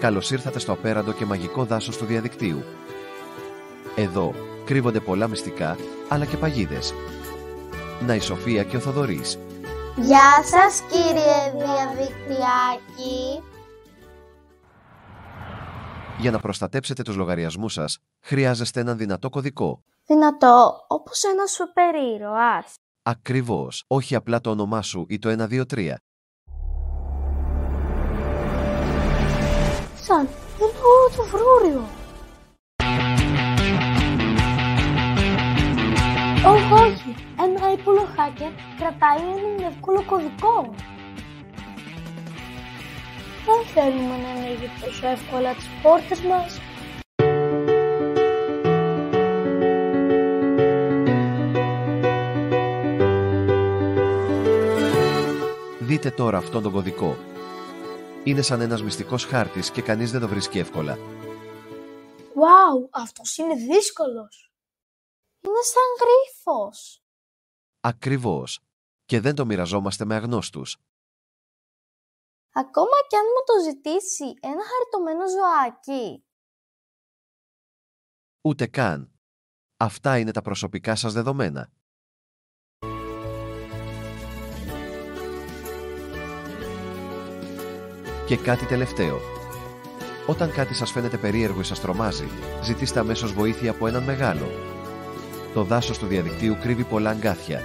Καλώς ήρθατε στο απέραντο και μαγικό δάσος του διαδικτύου. Εδώ κρύβονται πολλά μυστικά, αλλά και παγίδες. Να η Σοφία και ο Θοδωρής. Γεια σας κύριε διαδικτυάκη. Για να προστατέψετε τους λογαριασμούς σας, χρειάζεστε έναν δυνατό κωδικό. Δυνατό, όπως ένας σούπερ ήρωας. Ακριβώς, όχι απλά το όνομά σου ή το 123. Σαν ένα όλο το φρούριο. Όχι, ένα ύπουλο hacker κρατάει έναν εύκολο κωδικό. Δεν θέλουμε να ανοίγει τόσο εύκολα τις πόρτες μας. Δείτε τώρα αυτόν τον κωδικό. Είναι σαν ένας μυστικός χάρτης και κανείς δεν το βρίσκει εύκολα. Wow, αυτός είναι δύσκολος. Είναι σαν γρίφος. Ακριβώς. Και δεν το μοιραζόμαστε με αγνώστους. Ακόμα κι αν μου το ζητήσει ένα χαριτωμένο ζωάκι. Ούτε καν. Αυτά είναι τα προσωπικά σας δεδομένα. Και κάτι τελευταίο. Όταν κάτι σας φαίνεται περίεργο ή σας τρομάζει, ζητήστε αμέσως βοήθεια από έναν μεγάλο. Το δάσος του διαδικτύου κρύβει πολλά αγκάθια